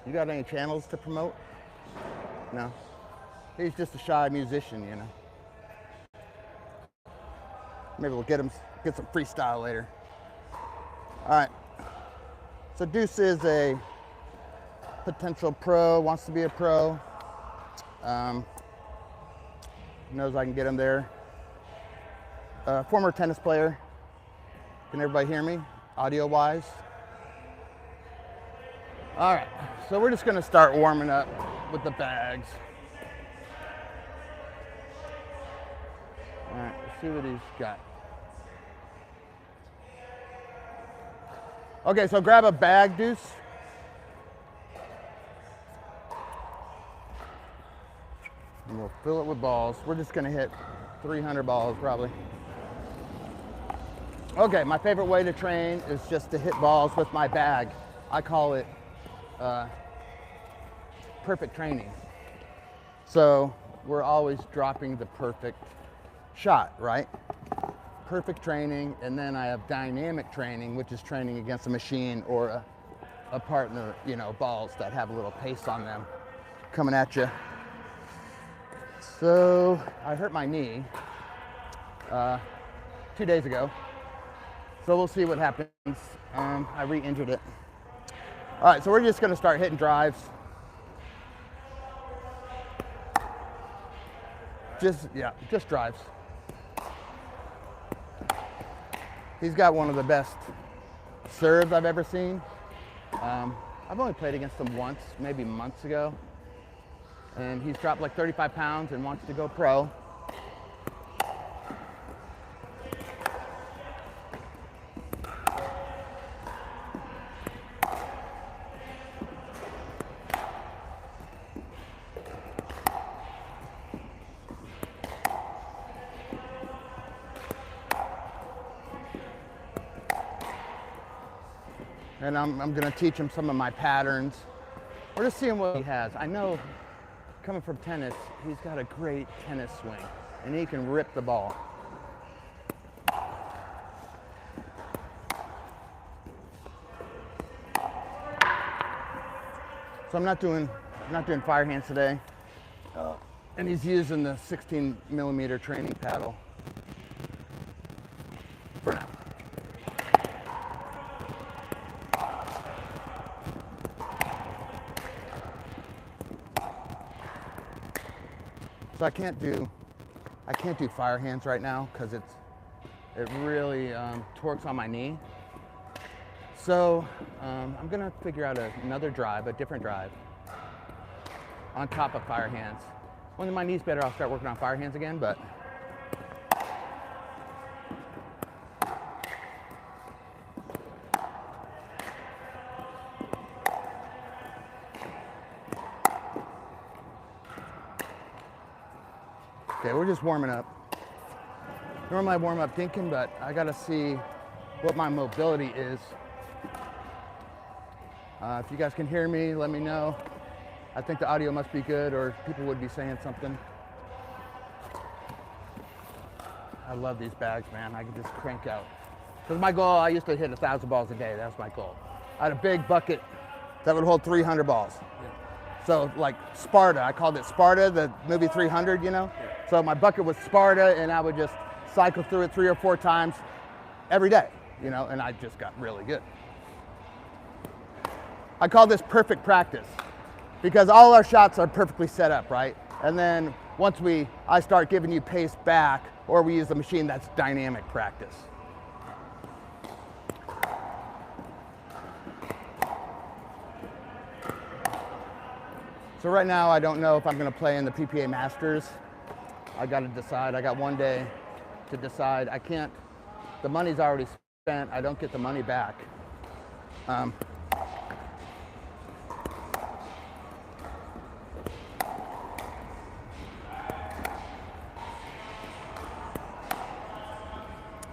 You got any channels to promote? No. He's just a shy musician, you know. Maybe we'll get some freestyle later. All right. So Duece is a potential pro, wants to be a pro. Knows I can get him there. Former tennis player. Can everybody hear me, audio-wise? All right, so we're just gonna start warming up with the bags. All right, let's see what he's got. Okay, so grab a bag, Duece. And we'll fill it with balls. We're just gonna hit 300 balls probably. Okay, my favorite way to train is just to hit balls with my bag. I call it perfect training. So we're always dropping the perfect shot, right? Perfect training, and then I have dynamic training, which is training against a machine or a partner, you know, balls that have a little pace on them coming at you. So I hurt my knee 2 days ago. So we'll see what happens. I re-injured it. All right, so we're just gonna start hitting drives. Just drives. He's got one of the best serves I've ever seen. I've only played against him once, maybe months ago. And he's dropped like 35 pounds and wants to go pro. And I'm gonna teach him some of my patterns. We're just seeing what he has. I know, coming from tennis, he's got a great tennis swing, and he can rip the ball. So I'm not doing fire hands today. And he's using the 16mm training paddle for now. So I can't do fire hands right now because it really torques on my knee. So I'm gonna figure out another drive, a different drive, on top of fire hands. When my knee's better, I'll start working on fire hands again, but okay, we're just warming up. Normally I warm up thinking, but I gotta see what my mobility is. If you guys can hear me, let me know. I think the audio must be good, or people would be saying something. I love these bags, man. I can just crank out. Because my goal, I used to hit 1,000 balls a day. That was my goal. I had a big bucket that would hold 300 balls. Yeah. So like Sparta, I called it Sparta, the movie 300, you know? Yeah. So my bucket was Sparta, and I would just cycle through it 3 or 4 times every day, you know, and I just got really good. I call this perfect practice because all our shots are perfectly set up, right? And then once I start giving you pace back, or we use the machine, that's dynamic practice. So right now, I don't know if I'm gonna play in the PPA Masters. I gotta decide. I got one day to decide. I can't, the money's already spent. I don't get the money back.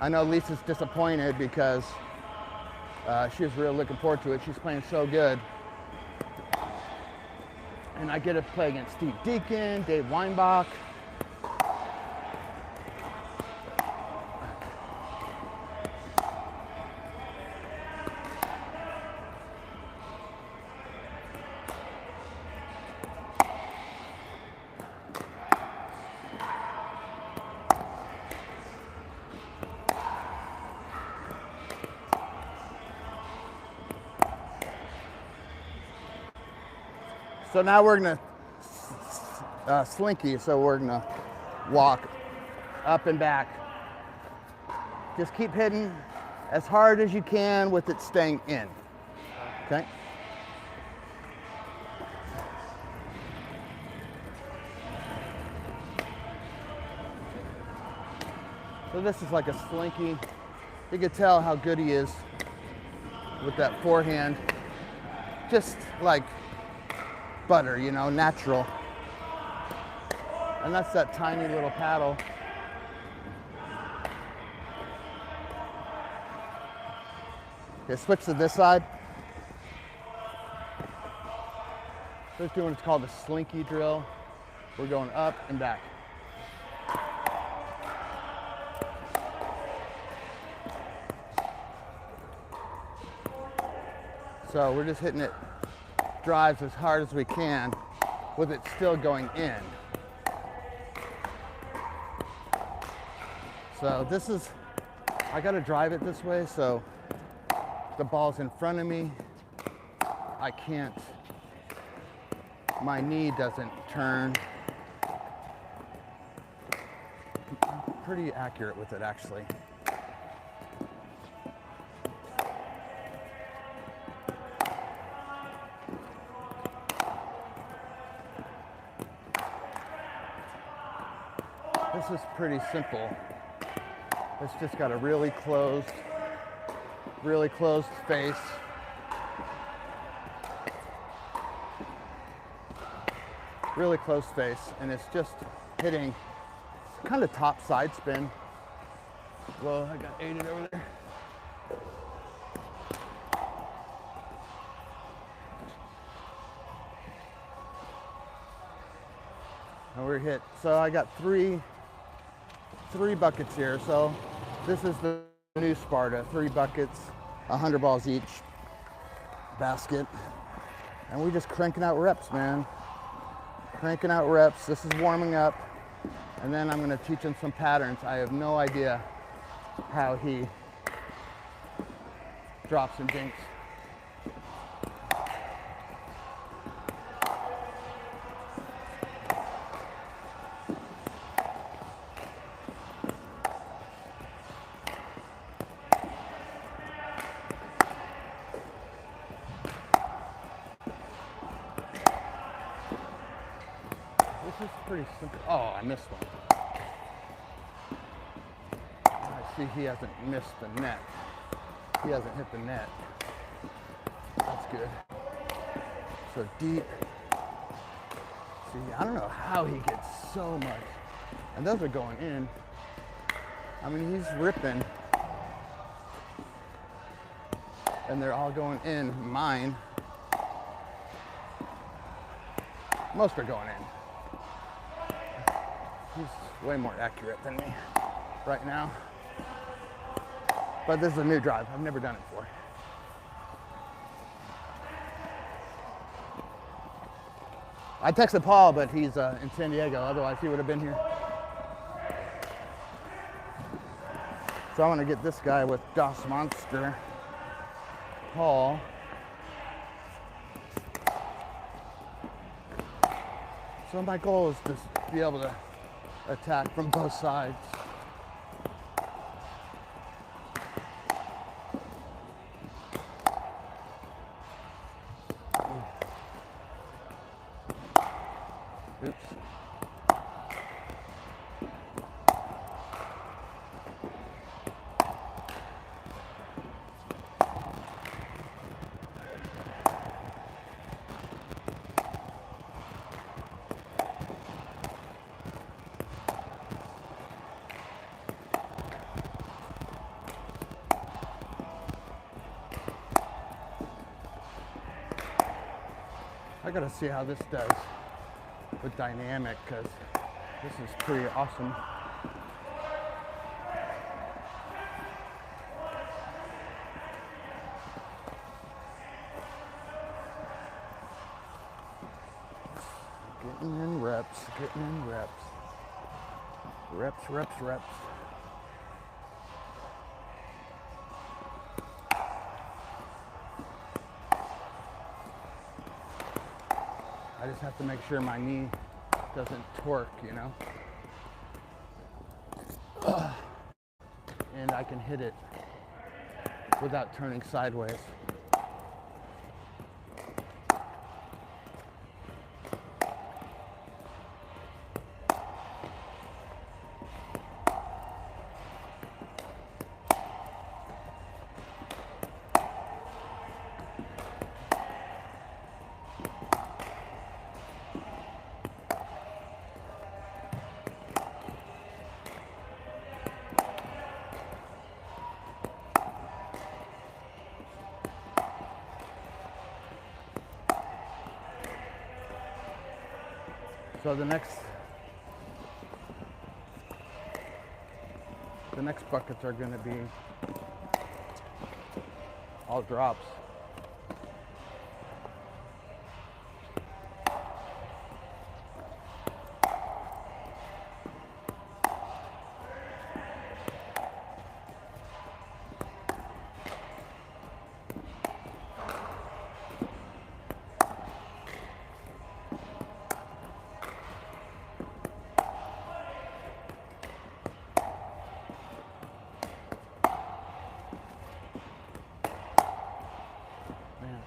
I know Lisa's disappointed because she was really looking forward to it. She's playing so good. And I get to play against Steve Deacon, Dave Weinbach. So now we're gonna slinky, so we're gonna walk up and back. Just keep hitting as hard as you can with it staying in, okay? So this is like a slinky. You can tell how good he is with that forehand. Just like butter, you know, natural. And that's that tiny little paddle. Okay, switch to this side. So it's doing what's called a slinky drill. We're going up and back. So we're just hitting it drives as hard as we can with it still going in. So this is, I gotta drive it this way, so the ball's in front of me. I can't, my knee doesn't turn. I'm pretty accurate with it actually. This is pretty simple. It's just got a really closed face. Really closed face, and it's just hitting kind of top side spin. Whoa, I got 8 over there. And we're hit. So I got three buckets here. So this is the new Sparta, 3 buckets, 100 balls each basket. And we're just cranking out reps, man. Cranking out reps. This is warming up. And then I'm gonna teach him some patterns. I have no idea how he drops and dinks. This is pretty simple. Oh, I missed one. I see he hasn't missed the net. He hasn't hit the net. That's good. So deep. See, I don't know how he gets so much. And those are going in. I mean, he's ripping. And they're all going in. Mine. Most are going in. He's way more accurate than me right now. But this is a new drive. I've never done it before. I texted Paul, but he's in San Diego. Otherwise, he would have been here. So I want to get this guy with Das Monster, Paul. So my goal is to be able to attack from both sides. Oops. I gotta see how this does with dynamic, because this is pretty awesome. Getting in reps, getting in reps. Reps, reps, reps. I just have to make sure my knee doesn't torque, you know? And I can hit it without turning sideways. So the next buckets are going to be all drops.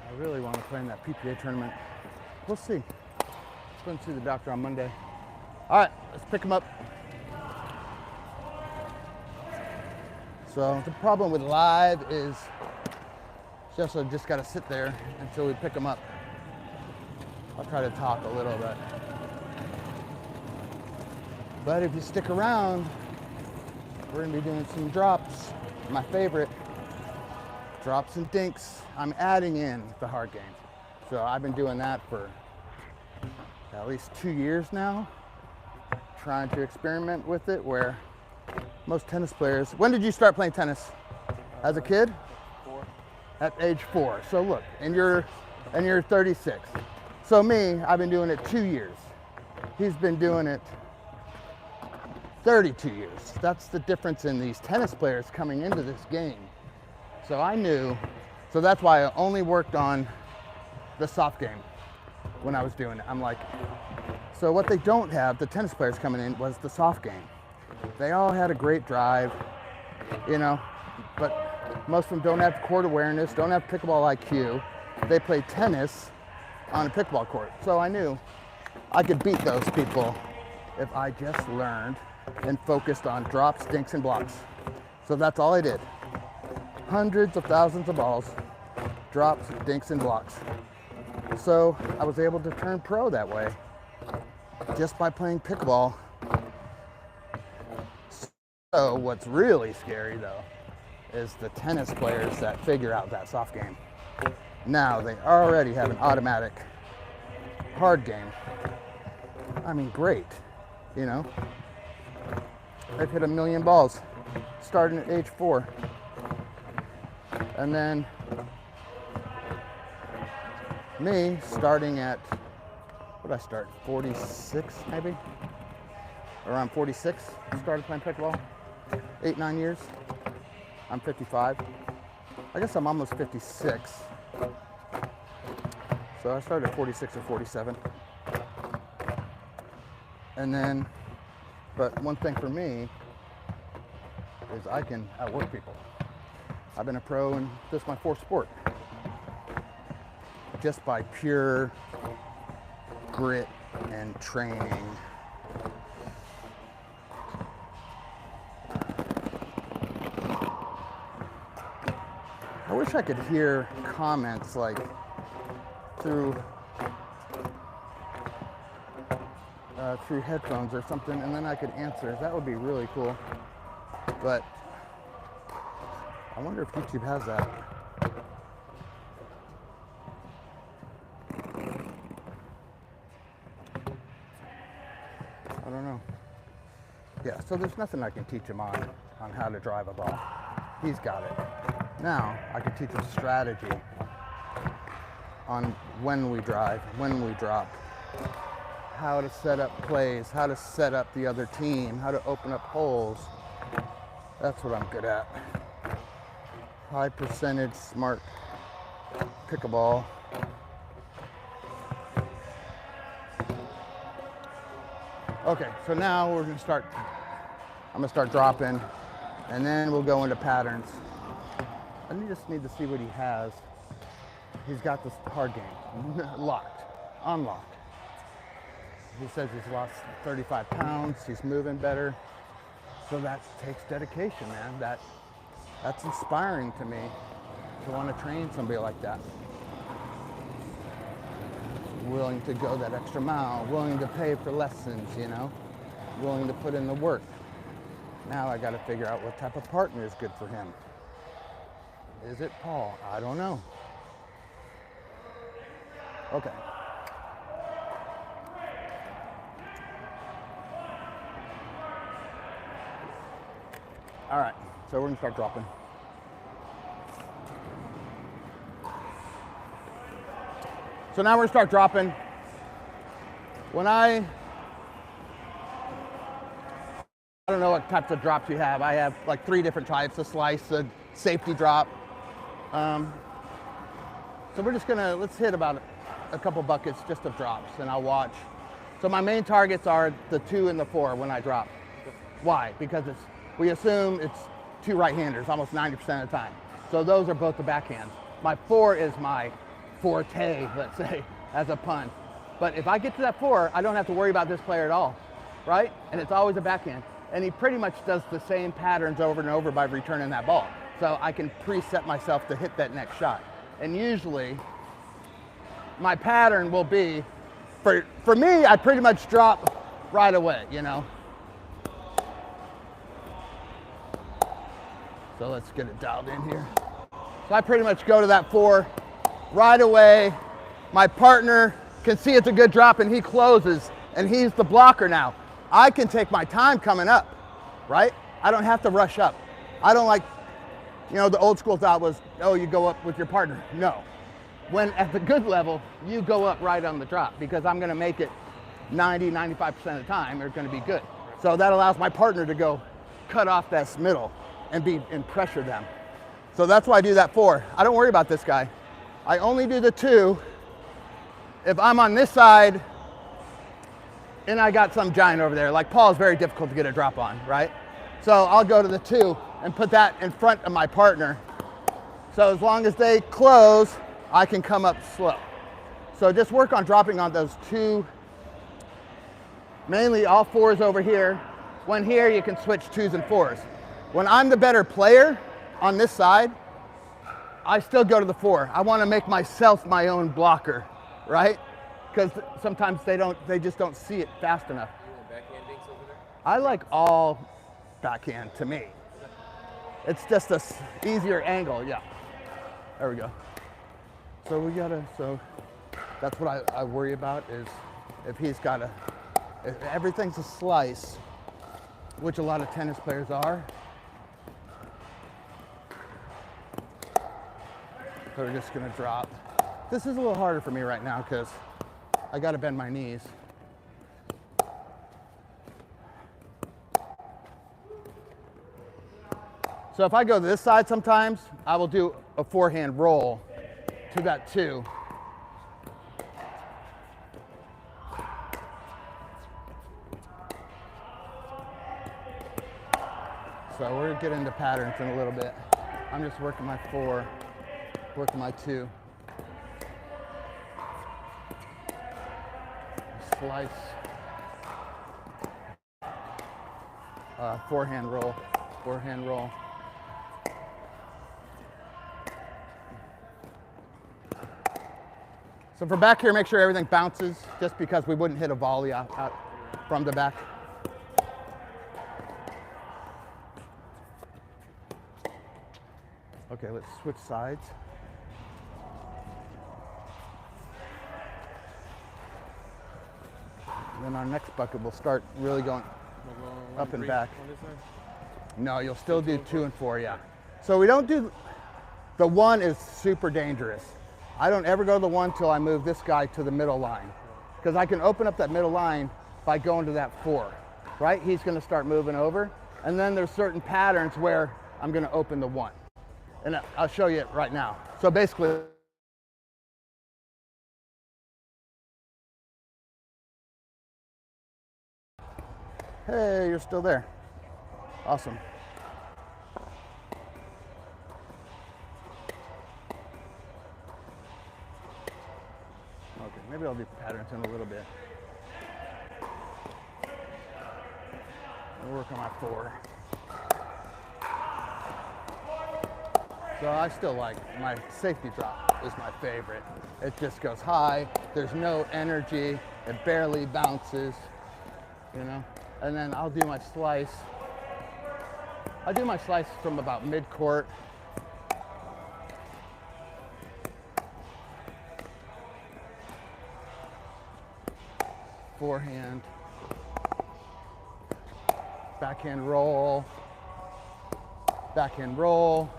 I really want to play in that PPA tournament. We'll see. Let's go and see the doctor on Monday. All right, let's pick him up. So the problem with live is just got to sit there until we pick him up. I'll try to talk a little bit. But if you stick around, we're going to be doing some drops. My favorite. Drops and dinks. I'm adding in the hard game. So I've been doing that for at least 2 years now, trying to experiment with it, where most tennis players, when did you start playing tennis? As a kid? 4. At age 4. So look, and you're 36. So me, I've been doing it 2 years. He's been doing it 32 years. That's the difference in these tennis players coming into this game. So I knew, so that's why I only worked on the soft game when I was doing it. I'm like, so what they don't have, the tennis players coming in, was the soft game. They all had a great drive, you know, but most of them don't have court awareness, don't have pickleball IQ. They play tennis on a pickleball court. So I knew I could beat those people if I just learned and focused on drops, dinks, and blocks. So that's all I did. Hundreds of thousands of balls, drops, dinks, and blocks. So I was able to turn pro that way just by playing pickleball. So what's really scary though is the tennis players that figure out that soft game. Now they already have an automatic hard game. I mean, great, you know. I've hit 1 million balls starting at age 4. And then me starting at, what did I start, 46 maybe? Around 46, started playing pickleball, 8-9 years. I'm 55. I guess I'm almost 56. So I started at 46 or 47. And then, but one thing for me is I can outwork people. I've been a pro and this is my 4th sport. Just by pure grit and training. I wish I could hear comments like through headphones or something, and then I could answer. That would be really cool. But I wonder if YouTube has that. I don't know. Yeah, so there's nothing I can teach him on how to drive a ball. He's got it. Now I can teach him strategy on when we drive, when we drop, how to set up plays, how to set up the other team, how to open up holes. That's what I'm good at. High percentage smart pickleball. Okay, so now I'm gonna start dropping, and then we'll go into patterns. I just need to see what he has. He's got this hard game, locked, unlocked. He says he's lost 35 pounds, he's moving better. So that takes dedication, man. That's inspiring to me to want to train somebody like that. Willing to go that extra mile, willing to pay for lessons, you know, willing to put in the work. Now I got to figure out what type of partner is good for him. Is it Paul? I don't know. Okay. All right, so we're gonna start dropping. So now we're gonna start dropping. I don't know what types of drops you have. I have like 3 different types: a slice, a safety drop. So we're just gonna, let's hit about a couple buckets just of drops, and I'll watch. So my main targets are the 2 and the 4 when I drop. Why? Because we assume it's 2 right-handers almost 90% of the time. So those are both the backhands. My 4 is my forte, let's say, as a pun. But if I get to that 4, I don't have to worry about this player at all, right? And it's always a backhand. And he pretty much does the same patterns over and over by returning that ball. So I can preset myself to hit that next shot. And usually, my pattern will be, for me, I pretty much drop right away, you know? So let's get it dialed in here. So I pretty much go to that 4 right away. My partner can see it's a good drop and he closes and he's the blocker now. I can take my time coming up, right? I don't have to rush up. I don't like, you know, the old school thought was, oh, you go up with your partner. No. When at the good level, you go up right on the drop because I'm gonna make it 90, 95% of the time, it's gonna be good. So that allows my partner to go cut off that middle and pressure them. So that's why I do that 4. I don't worry about this guy. I only do the 2 if I'm on this side and I got some giant over there. Like Paul is very difficult to get a drop on, right? So I'll go to the 2 and put that in front of my partner. So as long as they close, I can come up slow. So just work on dropping on those 2, mainly all 4s over here. When here, you can switch 2s and 4s. When I'm the better player on this side, I still go to the 4. I want to make myself my own blocker, right? Because sometimes they just don't see it fast enough. You want backhand dinks over there? I like all backhand to me. It's just a easier angle, yeah. There we go. So that's what I worry about is if everything's a slice, which a lot of tennis players are. So we're just gonna drop. This is a little harder for me right now because I gotta bend my knees. So if I go to this side sometimes, I will do a 4-hand roll to that 2. So we're getting into patterns in a little bit. I'm just working my 4, working my 2. Slice. 4-hand roll, 4-hand roll. So for back here, make sure everything bounces just because we wouldn't hit a volley out from the back. Okay, let's switch sides. And then our next bucket will start really going up and back. No, you'll still do 2 and 4, yeah. So we don't do, the 1 is super dangerous. I don't ever go to the 1 till I move this guy to the middle line. Because I can open up that middle line by going to that 4, right? He's gonna start moving over. And then there's certain patterns where I'm gonna open the 1. And I'll show you it right now. So basically, Hey, you're still there. Awesome. Okay, maybe I'll do patterns in a little bit. I'll work on my 4. So I still like my safety drop is my favorite. It just goes high. There's no energy. It barely bounces, you know? And then I'll do my slice. I do my slice from about mid-court. Forehand. Backhand roll. Backhand roll.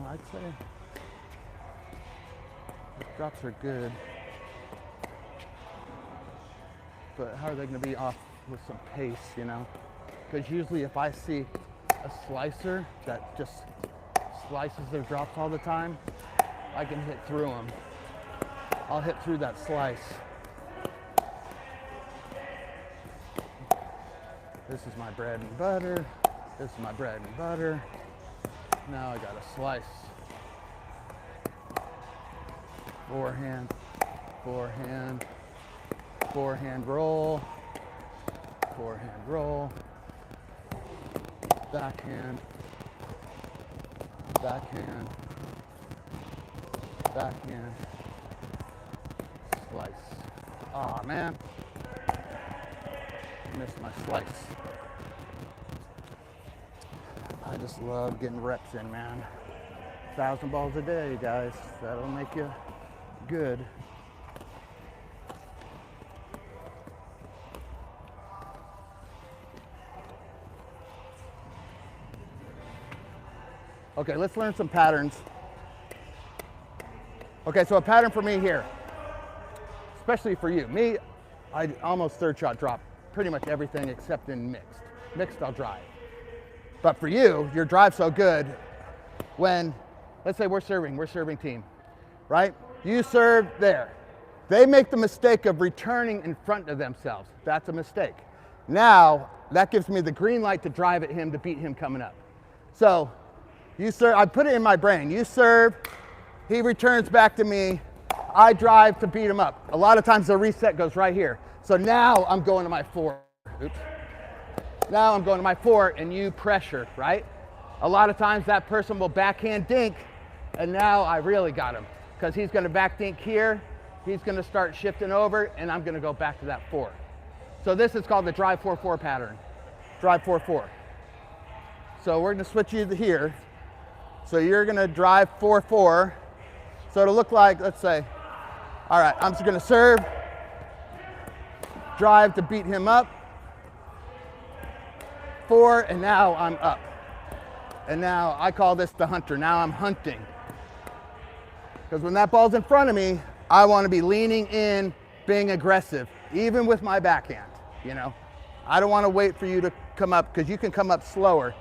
I'd say the drops are good, but how are they going to be off with some pace, you know? Because usually if I see a slicer that just slices their drops all the time, I can hit through them. I'll hit through that slice. This is my bread and butter. This is my bread and butter. Now I got a slice. Forehand, forehand, forehand roll, forehand roll, backhand, backhand, backhand, slice. Aw, man. Missed my slice. I just love getting reps in, man. 1,000 balls a day, guys. That'll make you good. Okay, let's learn some patterns. Okay, so a pattern for me here, especially for you. Me, I almost third shot drop pretty much everything except in mixed. Mixed, I'll drive. But for you, your drive's so good when, let's say we're serving team, right? You serve there. They make the mistake of returning in front of themselves. That's a mistake. Now, that gives me the green light to drive at him to beat him coming up. So, you serve, I put it in my brain. You serve, he returns back to me, I drive to beat him up. A lot of times the reset goes right here. So now I'm going to my 4. Oops. Now I'm going to my 4 and you pressure, right? A lot of times that person will backhand dink and now I really got him because he's going to back dink here. He's going to start shifting over and I'm going to go back to that 4. So this is called the drive 4-4 pattern. Drive 4-4. So we're going to switch you to here. So you're going to drive 4-4. So it'll look like, let's say, all right, I'm just going to serve, drive to beat him up. 4, and now I'm up. And now I call this the hunter. Now I'm hunting. Because when that ball's in front of me, I want to be leaning in, being aggressive, even with my backhand, you know. I don't want to wait for you to come up because you can come up slower.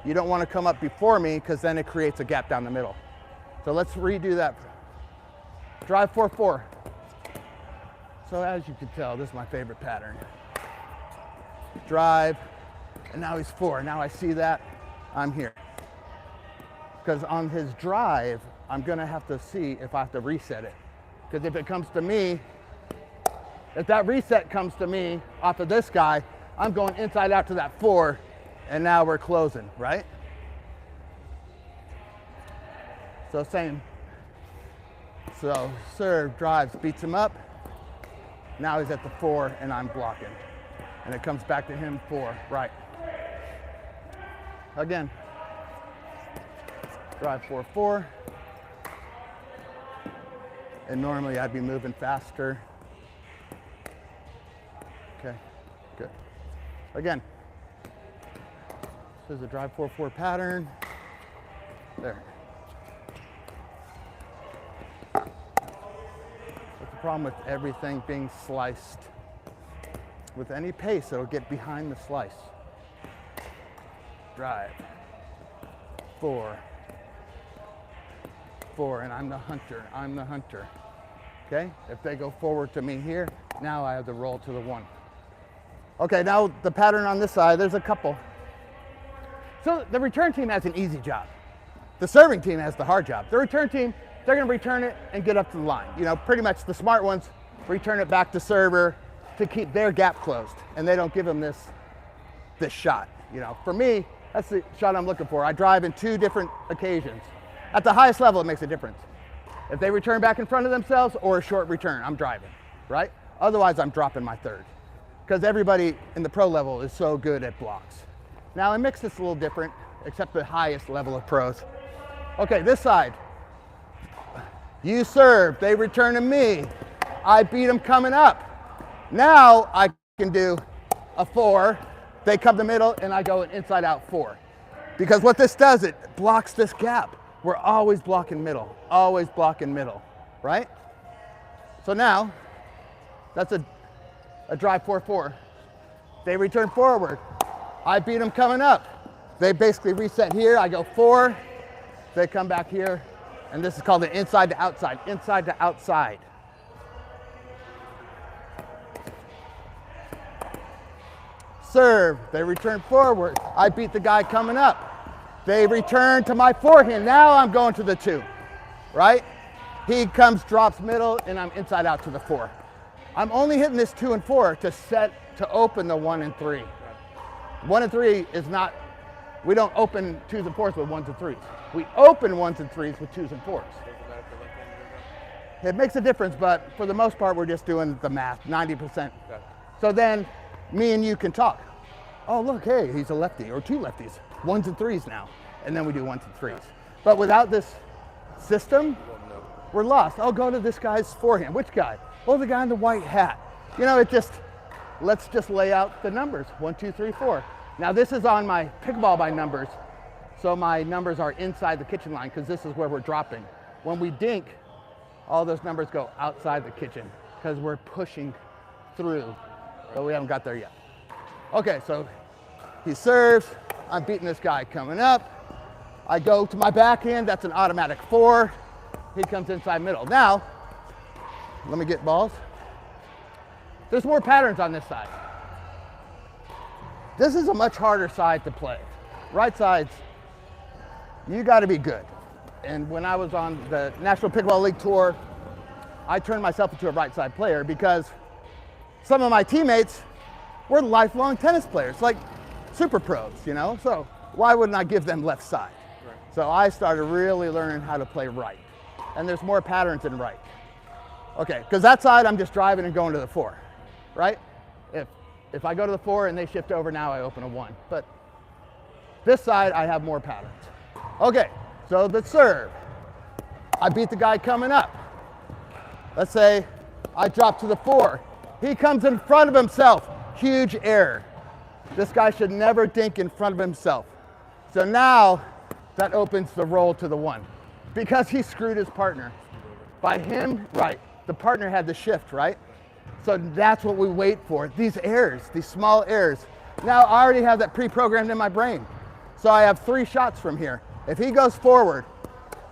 You don't want to come up before me because then it creates a gap down the middle. So let's redo that. Drive 4-4. So as you can tell, this is my favorite pattern. Drive. And now he's 4. Now I see that, I'm here. Because on his drive, I'm going to have to see if I have to reset it. Because if it comes to me, if that reset comes to me off of this guy, I'm going inside out to that 4, and now we're closing, right? So same. So serve, drives, beats him up. Now he's at the 4, and I'm blocking. And it comes back to him 4, right. Again, drive 4-4. And normally I'd be moving faster. Okay, good. Again, this is a drive 4-4 pattern. There. That's the problem with everything being sliced. With any pace, it'll get behind the slice. drive, 4, 4, and I'm the hunter, okay? If they go forward to me here, now I have the roll to the 1. Okay, now the pattern on this side, there's a couple. So the return team has an easy job. The serving team has the hard job. The return team, they're gonna return it and get up to the line. You know, pretty much the smart ones return it back to server to keep their gap closed, and they don't give them this shot. You know, for me, that's the shot I'm looking for. I drive in 2 different occasions. At the highest level, it makes a difference. If they return back in front of themselves or a short return, I'm driving, right? Otherwise, I'm dropping my third, because everybody in the pro level is so good at blocks. Now, in mixed, it's a little different, except the highest level of pros. Okay, this side. You serve, they return to me. I beat them coming up. Now I can do a 4. They come to the middle and I go an inside out 4. Because what this does, it blocks this gap. We're always blocking middle, right? So now, that's a drive 4-4. They return forward. I beat them coming up. They basically reset here. I go 4. They come back here. And this is called the inside to outside, inside to outside. Serve, they return forward. I beat the guy coming up. They return to my forehand. Now I'm going to the 2, right? He comes, drops middle, and I'm inside out to the 4. I'm only hitting this 2 and 4 to open the 1 and 3. 1 and 3 is not, we don't open 2s and 4s with 1s and 3s. We open 1s and 3s with 2s and 4s. It makes a difference, but for the most part, we're just doing the math, 90%. So then me and you can talk. Oh, look, hey, he's a lefty, or 2 lefties, 1s and 3s now. And then we do 1s and 3s. But without this system, we're lost. Oh, go to this guy's forehand. Which guy? Oh, the guy in the white hat. You know, let's just lay out the numbers, 1, 2, 3, 4. Now this is on my pickleball by numbers. So my numbers are inside the kitchen line because this is where we're dropping. When we dink, all those numbers go outside the kitchen because we're pushing through, but we haven't got there yet. Okay, so he serves. I'm beating this guy coming up. I go to my backhand. That's an automatic 4. He comes inside middle. Now, let me get balls. There's more patterns on this side. This is a much harder side to play. Right sides, you got to be good. And when I was on the National Pickleball League Tour, I turned myself into a right side player because some of my teammates were lifelong tennis players, like super pros, you know? So why wouldn't I give them left side? Right. So I started really learning how to play right. And there's more patterns in right. Okay, because that side I'm just driving and going to the 4, right? If I go to the 4 and they shift over, now I open a 1. But this side, I have more patterns. Okay, so the serve. I beat the guy coming up. Let's say I drop to the 4. He comes in front of himself. Huge error. This guy should never dink in front of himself. So now that opens the roll to the 1 because he screwed his partner. By him, right, the partner had the shift, right? So that's what we wait for. These errors, these small errors. Now I already have that pre-programmed in my brain. So I have 3 shots from here. If he goes forward,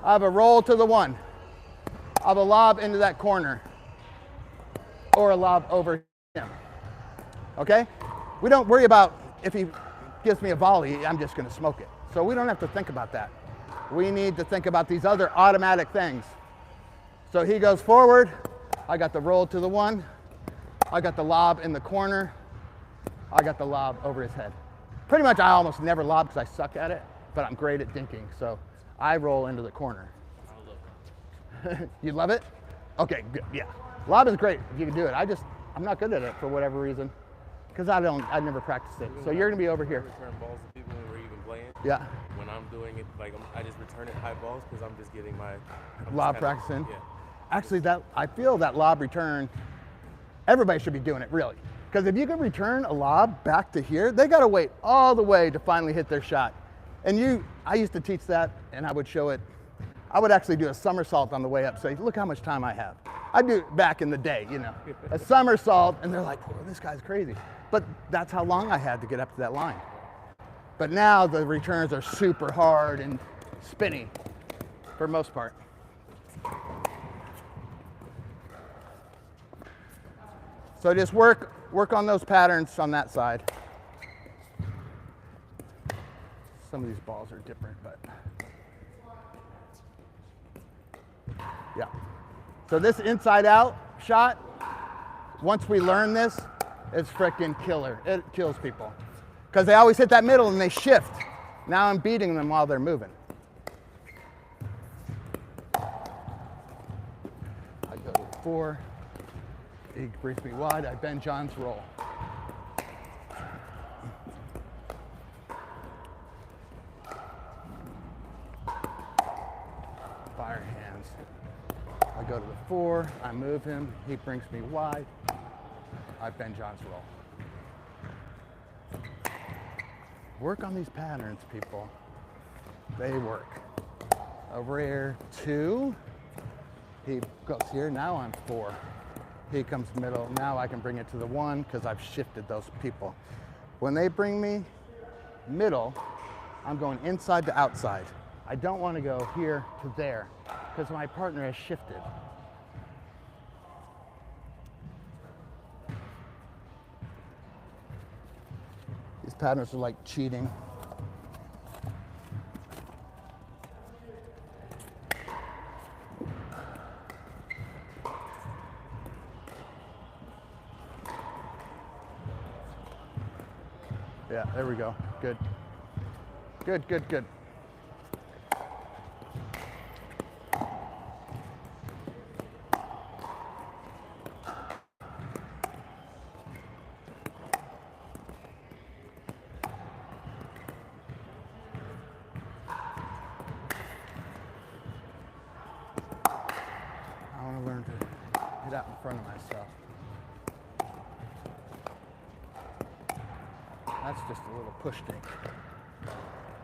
I have a roll to the 1. I have a lob into that corner or a lob over him. Okay? We don't worry about if he gives me a volley, I'm just going to smoke it. So we don't have to think about that. We need to think about these other automatic things. So he goes forward. I got the roll to the 1. I got the lob in the corner. I got the lob over his head. Pretty much I almost never lob because I suck at it, but I'm great at dinking. So I roll into the corner. You love it? Okay, good, yeah. Lob is great if you can do it. I'm not good at it for whatever reason because I never practiced it. So you're gonna be over here. Return balls to people when we're even playing. Yeah. When I'm doing it, like I just return it high balls because I'm just getting my lob practicing. Yeah. Actually, I feel that lob return, everybody should be doing it, really. Because if you can return a lob back to here, they got to wait all the way to finally hit their shot. And I used to teach that, and I would show it. I would actually do a somersault on the way up, say, look how much time I have. I do it back in the day, you know, a somersault, and they're like, oh, this guy's crazy. But that's how long I had to get up to that line. But now the returns are super hard and spinny for most part. So just work on those patterns on that side. Some of these balls are different, but yeah. So this inside out shot, once we learn this, it's freaking killer. It kills people. Because they always hit that middle and they shift. Now I'm beating them while they're moving. I go to 4. He brings me wide. I bend John's roll. Fire hands. I go to the 4. I move him. He brings me wide. I bend John's roll. Work on these patterns, people. They work. Over here, 2. He goes here. Now I'm 4. He comes middle. Now I can bring it to the 1 because I've shifted those people. When they bring me middle, I'm going inside to outside. I don't want to go here to there because my partner has shifted. These patterns are like cheating. Yeah, there we go. Good. Good, good, good. I want to learn to get out in front of myself. That's just a little push kick.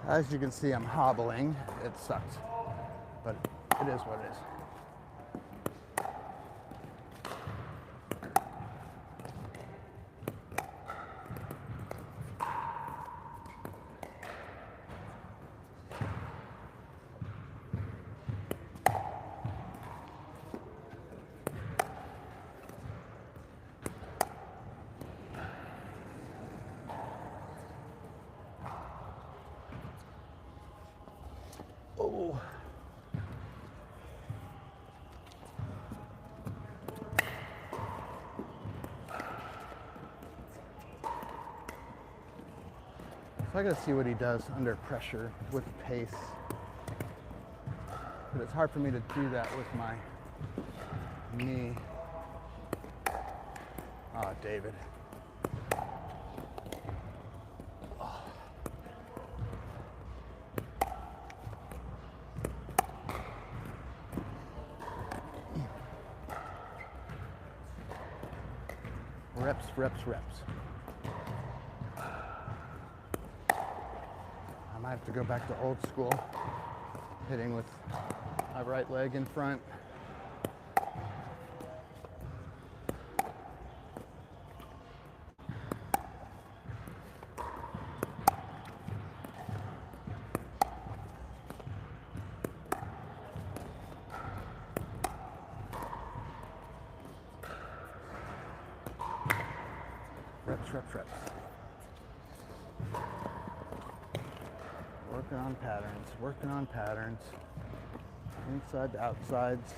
As you can see, I'm hobbling. It sucks, but it is what it is. Oh. So I gotta see what he does under pressure with pace. But it's hard for me to do that with my knee. Oh, David. Reps, reps, reps. I might have to go back to old school, hitting with my right leg in front. Reps, reps, reps. Working on patterns, working on patterns. Inside to outsides.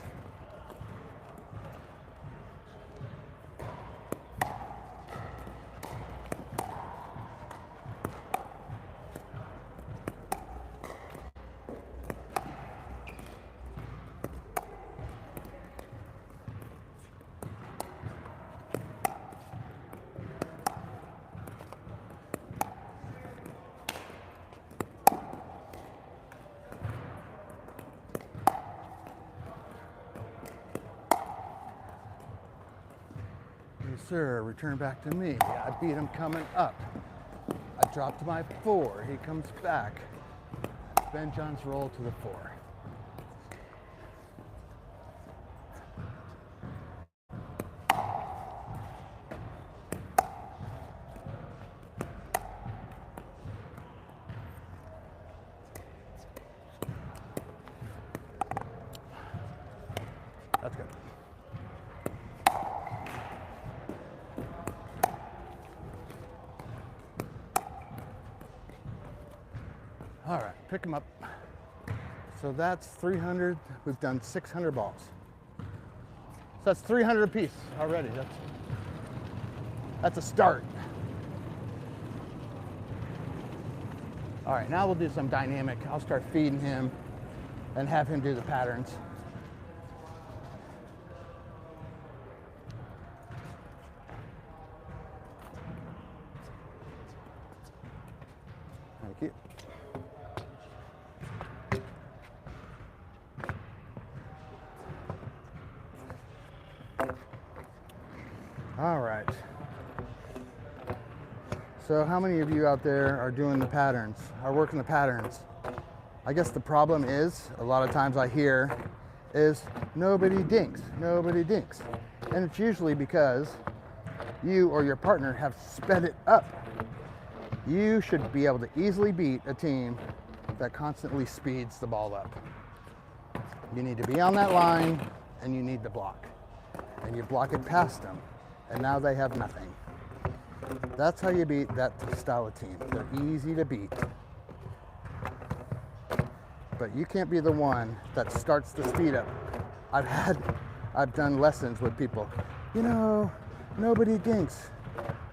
Sir, return back to me. I beat him coming up. I dropped to my 4. He comes back. Ben John's roll to the 4. That's good. All right, pick them up. So that's 300. We've done 600 balls. So that's 300 apiece already. That's a start. All right, now we'll do some dynamic. I'll start feeding him and have him do the patterns. Thank you. All right. So how many of you out there are doing the patterns, are working the patterns? I guess the problem is, a lot of times I hear, is nobody dinks, nobody dinks. And it's usually because you or your partner have sped it up. You should be able to easily beat a team that constantly speeds the ball up. You need to be on that line and you need to block. And you block it past them. And now they have nothing. That's how you beat that style of team. They're easy to beat. But you can't be the one that starts the speed up. I've done lessons with people. You know, nobody dinks.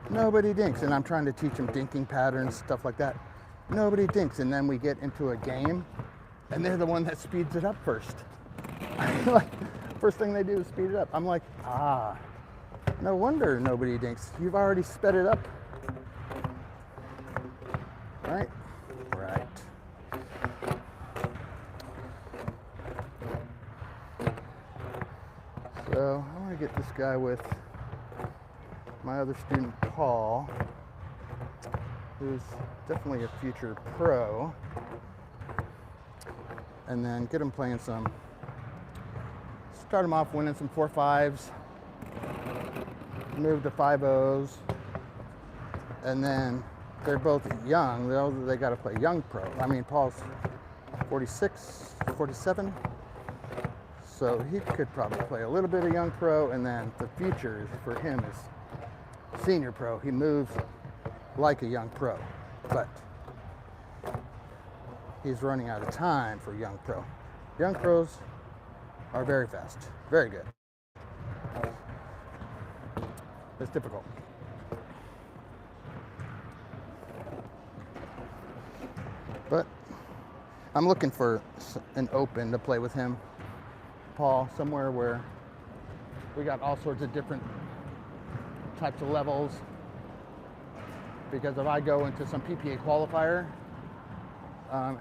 Nobody dinks. And I'm trying to teach them dinking patterns, stuff like that. Nobody dinks. And then we get into a game and they're the one that speeds it up first. Like, first thing they do is speed it up. I'm like, no wonder nobody dinks. You've already sped it up. Right? Right. So I want to get this guy with my other student, Paul, who's definitely a future pro, and then get him playing some, start him off winning some 4-5s, move to 5-0s, and then they're both young. They got to play young pro. I mean, Paul's 46, 47, so he could probably play a little bit of young pro, and then the future for him is senior pro. He moves like a young pro, but he's running out of time for young pro. Young pros are very fast, very good. It's difficult. But I'm looking for an open to play with him, Paul, somewhere where we got all sorts of different types of levels. Because if I go into some PPA qualifier,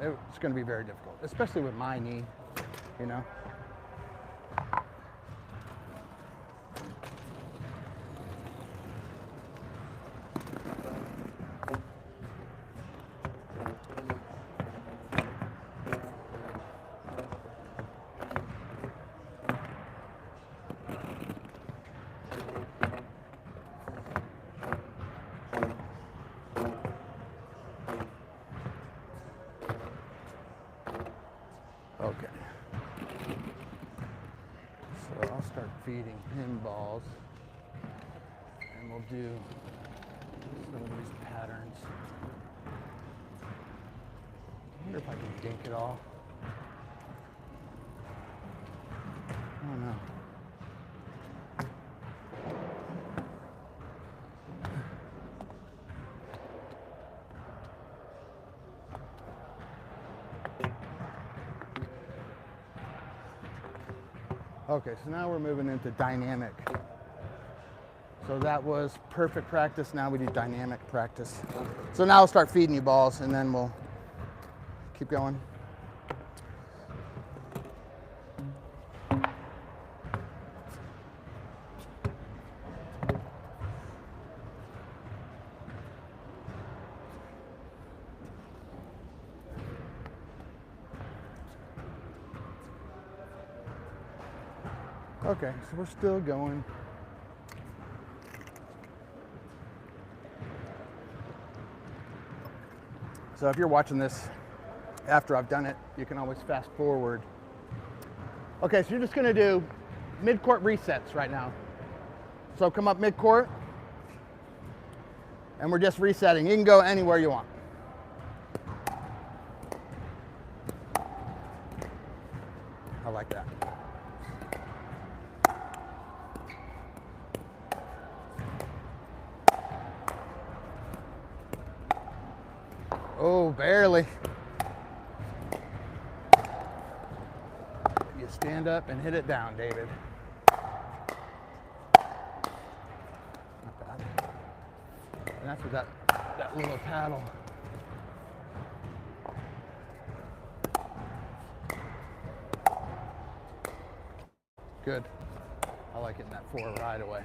it's going to be very difficult, especially with my knee, you know. Okay. So I'll start feeding him balls, and we'll do some of these patterns. I wonder if I can dink it all. I don't know. Okay, so now we're moving into dynamic. So that was perfect practice. Now we do dynamic practice. So now I'll start feeding you balls and then we'll keep going. Okay, so we're still going. So if you're watching this after I've done it, you can always fast forward. Okay, so you're just gonna do mid-court resets right now. So come up mid-court, and we're just resetting. You can go anywhere you want. I like that. Oh, barely. You stand up and hit it down, David. Not bad. And that's with that little paddle. Good. I like hitting that 4 right away.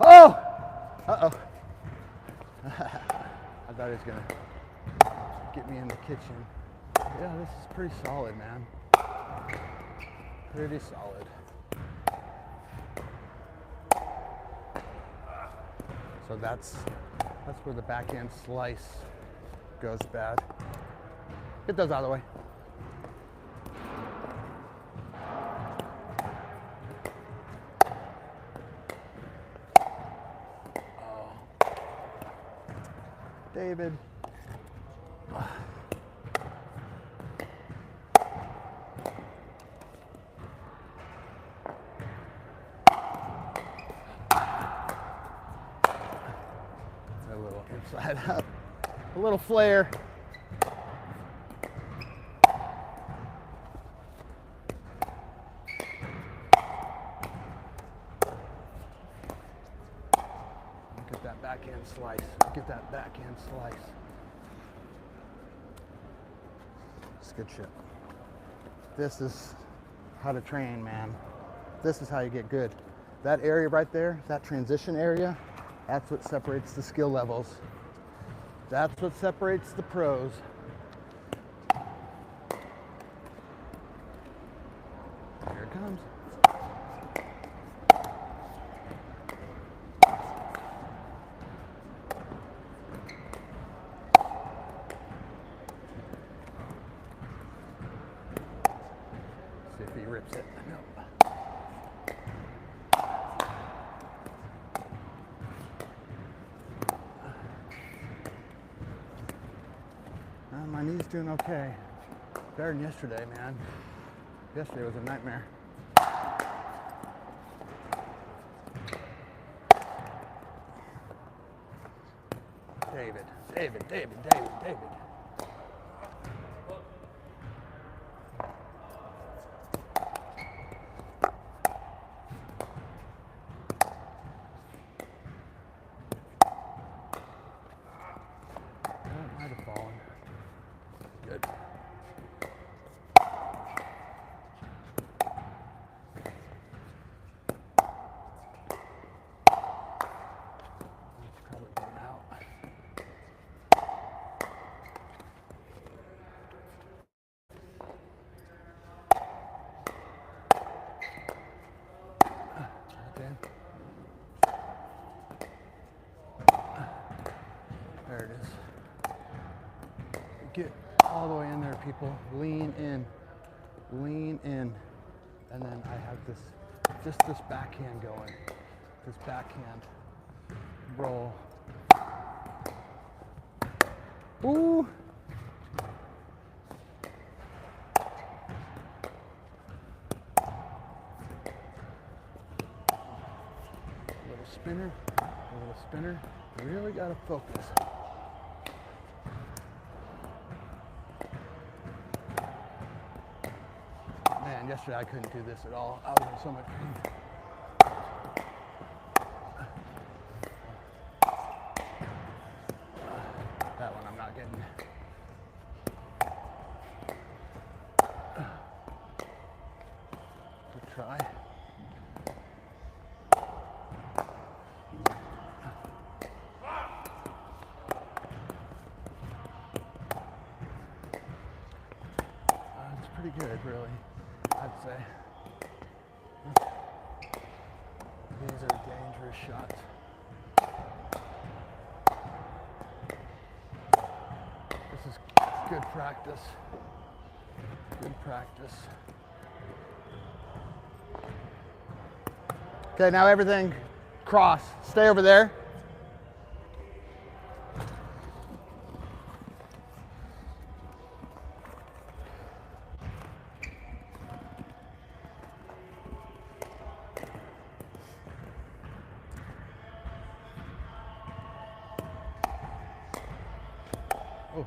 Oh! Uh-oh. I thought he was gonna get me in the kitchen. Yeah, this is pretty solid, man. Pretty solid. So that's where the backhand slice goes bad. Get those out of the way. David. A little inside out, a little flare. Get that backhand slice. Get that backhand slice. It's good shit. This is how to train, man. This is how you get good. That area right there, that transition area, that's what separates the skill levels. That's what separates the pros. Here it comes. See if he rips it. No. My knee's doing okay. Better than yesterday, man. Yesterday was a nightmare. David. That might have fallen. Good. It's probably going out. Okay. There it is. Get all the way in there, people. Lean in, and then I have just this backhand going. This backhand roll. Ooh. A little spinner. Really gotta focus. Man, yesterday I couldn't do this at all. I was in so much pain. That one I'm not getting. Good try. It's pretty good, really, I'd say. These are dangerous shots. This is good practice. Good practice. Okay, now everything cross. Stay over there. Oh.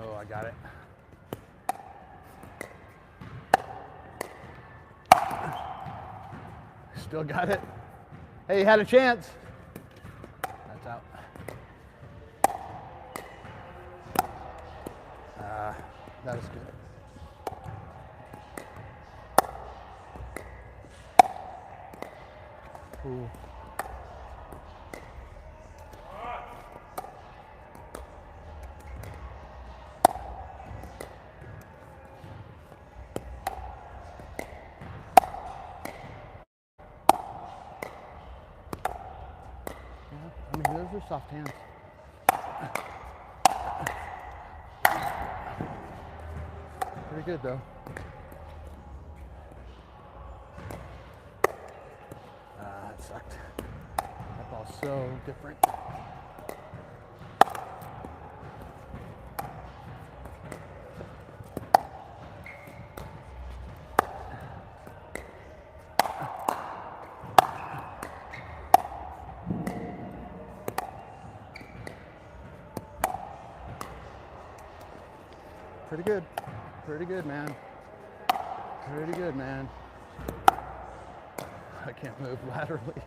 Oh, I got it. Still got it. Hey, you had a chance. That's out. That was good. Ooh. I mean, those are soft hands. Pretty good, though. That sucked. That ball's so different. Pretty good. Pretty good, man. Pretty good, man. I can't move laterally.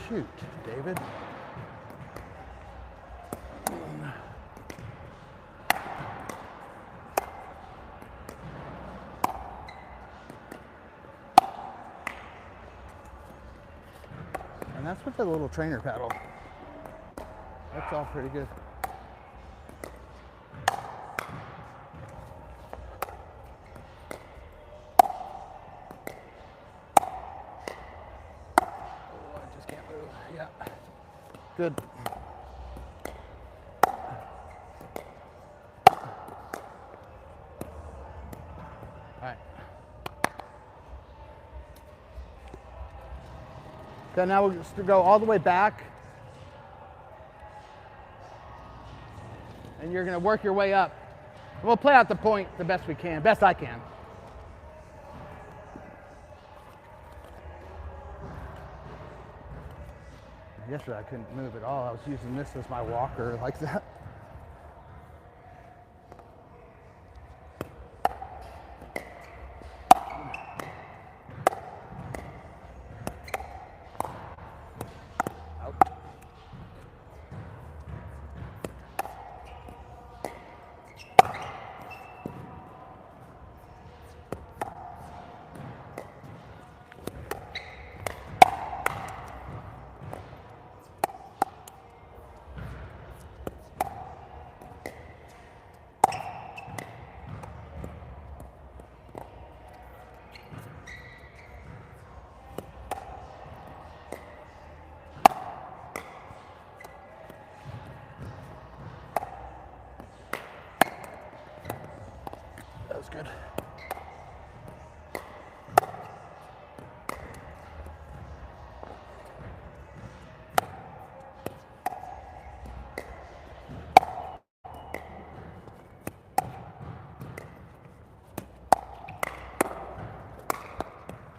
Shoot, David. And that's with the little trainer paddle. That's all pretty good. Oh, I just can't move. Yeah. Good. All right. Okay, now we'll just go all the way back. And you're going to work your way up. And we'll play out the point the best we can, best I can. Yesterday I couldn't move at all. I was using this as my walker like that. That was good.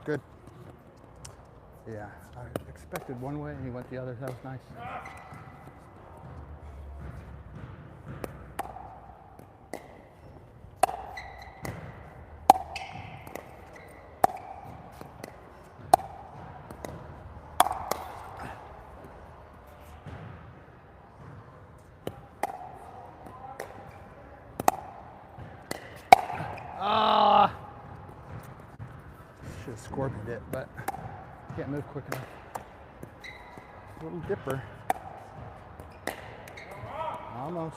Good. Yeah, I expected one way and he went the other. That was nice. scorpioned it, but can't move quick enough. Little dipper. Almost.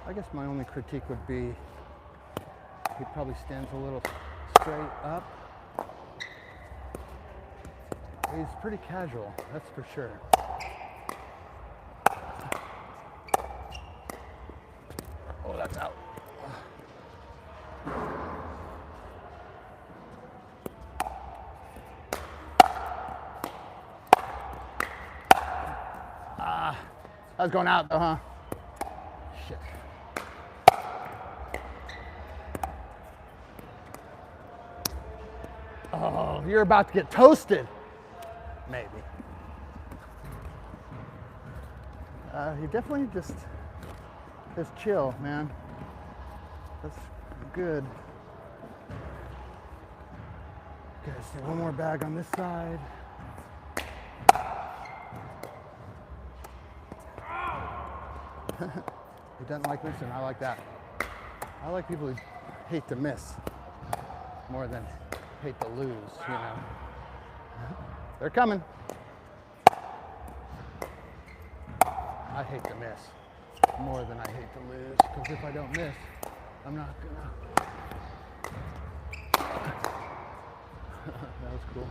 I guess my only critique would be he probably stands a little straight up. He's pretty casual, that's for sure. Oh, that's out. Ah, that was going out though, huh? Shit. Oh, you're about to get toasted. Maybe. He definitely just is chill, man. That's good. Okay, let's do one more bag on this side. He doesn't like missing. I like that. I like people who hate to miss more than hate to lose, you know. They're coming. I hate to miss more than I hate to lose, because if I don't miss, I'm not gonna. That was cool.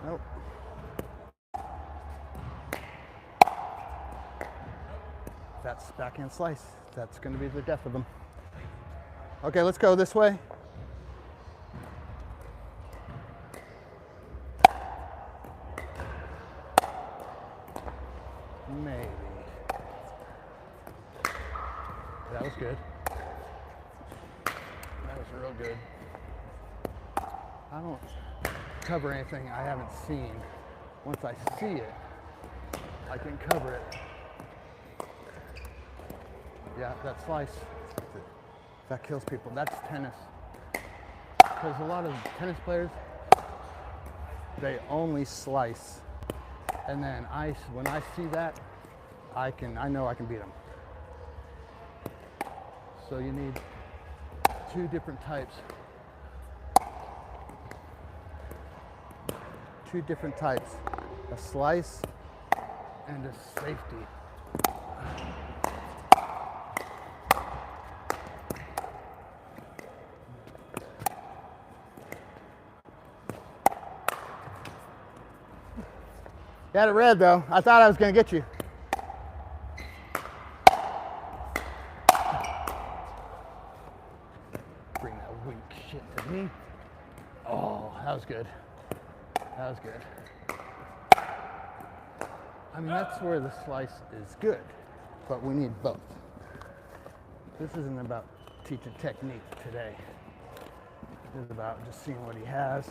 Nope. That's backhand slice. That's going to be the death of them. Okay, let's go this way. Maybe. That was good. That was real good. I don't cover anything I haven't seen. Once I see it, I can cover it. Yeah, that slice, that kills people. That's tennis. Because a lot of tennis players, they only slice. And then when I see that, I know I can beat them. So you need two different types. Two different types, a slice and a safety. You had it red though. I thought I was going to get you. Bring that weak shit to me. Oh, that was good. That was good. I mean, that's where the slice is good, but we need both. This isn't about teaching technique today. This is about just seeing what he has,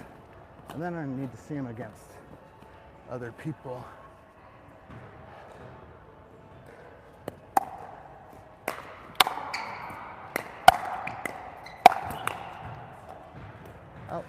and then I need to see him against other people. Oh.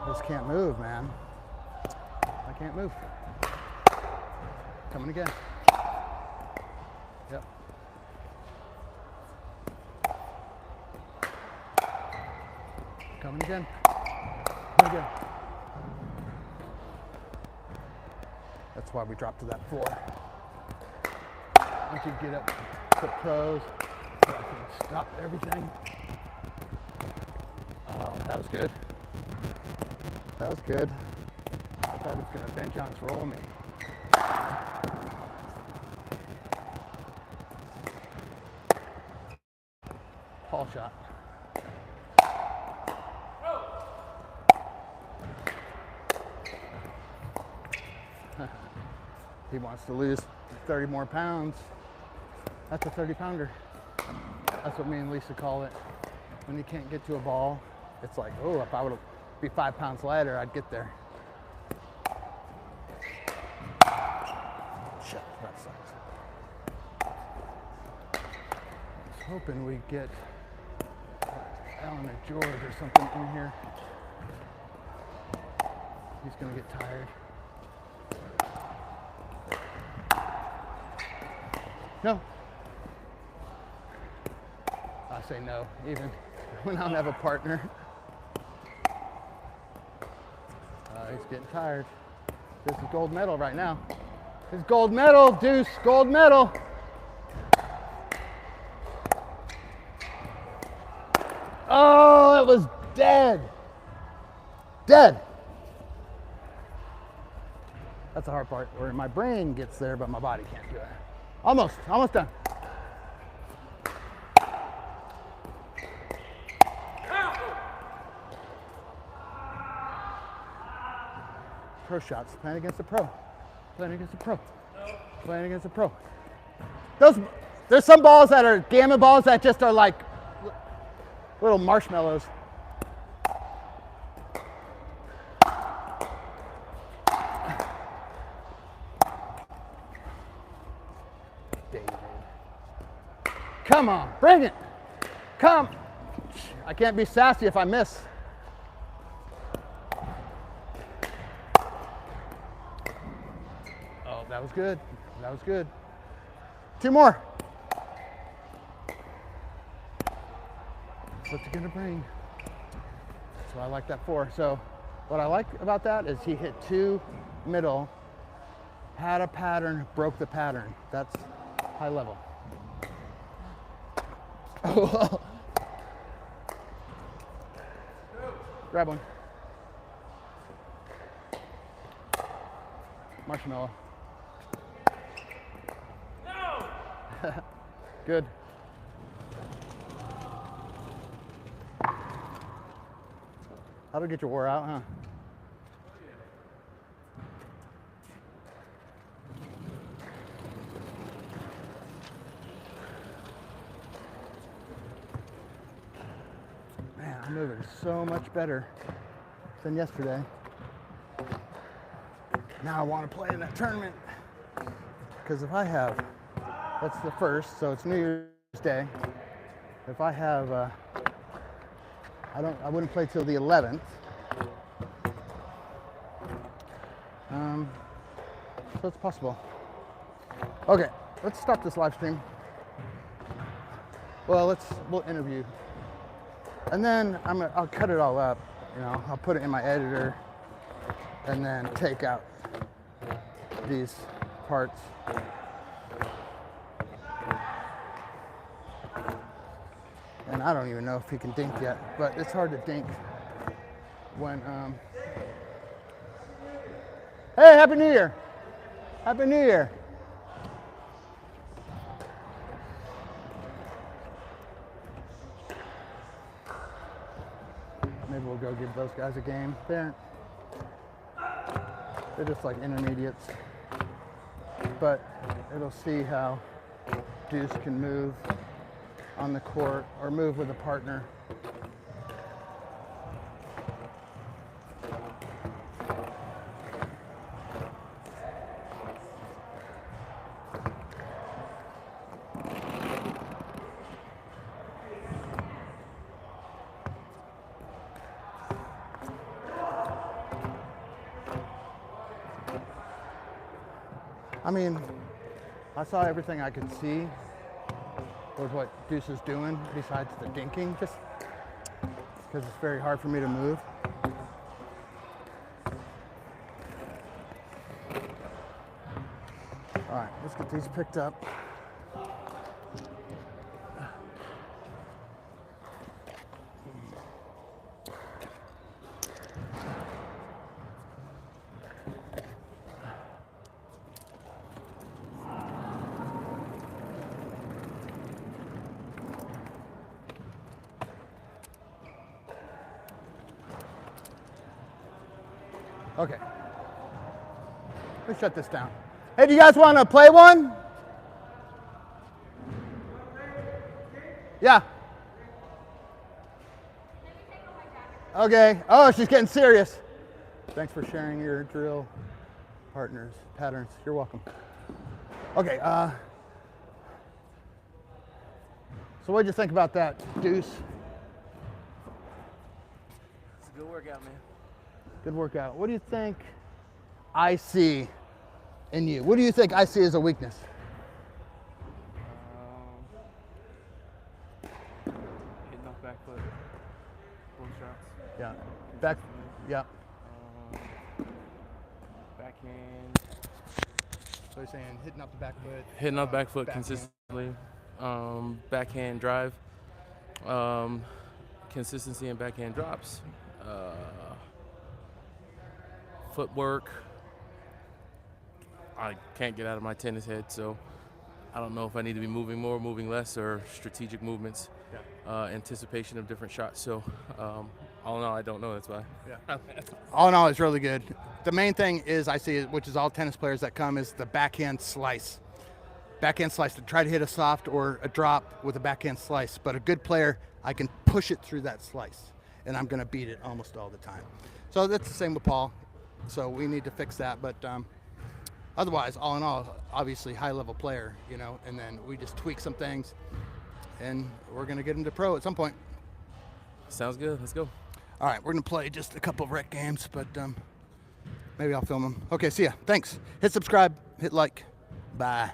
Just can't move, man. I can't move. Coming again. Yep. Coming again. Coming again. That's why we dropped to that 4. Once you get up to pros, I can stop everything. Oh, that was good. That was good. I thought it was going to Ben John's roll me. Ball shot. He wants to lose 30 more pounds. That's a 30-pounder. That's what me and Lisa call it. When you can't get to a ball, it's like, oh, if I would be 5 pounds lighter, I'd get there. Shit, that sucks. I was hoping we'd get Alan or George or something in here. He's gonna get tired. No. I say no, even when I don't have a partner. He's getting tired. This is gold medal right now. This is gold medal, Duece, gold medal. Oh, it was dead. Dead. That's the hard part, where my brain gets there, but my body can't do it. Almost done. Pro shots, playing against a pro. Playing against a pro. Playing against a pro. There's some balls that are gamma balls that just are like little marshmallows. Come on, bring it. Come. I can't be sassy if I miss. Oh, that was good. That was good. 2 more. What's he gonna bring? So I like that 4. So what I like about that is he hit 2 middle, had a pattern, broke the pattern. That's high level. Oh. Grab one. Marshmallow. No. Good. That'll get your wore out, huh? Man, I'm moving so much better than yesterday. Now I want to play in that tournament. Because if I have, that's the 1st, so it's New Year's Day. If I have, I wouldn't play till the 11th. So it's possible. Okay, let's stop this live stream. Well, we'll interview. And then I'll cut it all up, you know, I'll put it in my editor and then take out these parts. And I don't even know if he can dink yet, but it's hard to dink when, hey, Happy New Year! Happy New Year! Maybe we'll go give those guys a game. They're just like intermediates, but it'll see how Duece can move on the court or move with a partner. I mean, I saw everything I could see with what Duece is doing besides the dinking, just because it's very hard for me to move. Let's get these picked up. Okay. Let's shut this down. Hey, do you guys want to play one? Yeah. Okay. Oh, she's getting serious. Thanks for sharing your drill patterns. You're welcome. Okay. So what'd you think about that, Duece? It's a good workout, man. Good workout. What do you think I see in you? What do you think I see as a weakness? Hitting off back foot, both shots. Yeah. Back. Yeah. Backhand. So you're saying hitting up the back foot. Hitting off back foot backhand. consistently. Backhand drive. Consistency in backhand drops. Footwork. I can't get out of my tennis head, so I don't know if I need to be moving more, moving less, or strategic movements. Yeah. Anticipation of different shots. So all in all, I don't know. That's why. Yeah. All in all, it's really good. The main thing is I see, which is all tennis players that come, is the backhand slice. Backhand slice, to try to hit a soft or a drop with a backhand slice. But a good player, I can push it through that slice, and I'm going to beat it almost all the time. So that's the same with Paul. So we need to fix that. But otherwise, all in all, obviously high-level player, you know, and then we just tweak some things, and we're going to get him to pro at some point. Sounds good. Let's go. All right, we're going to play just a couple of rec games, but maybe I'll film them. Okay, see ya. Thanks. Hit subscribe. Hit like. Bye.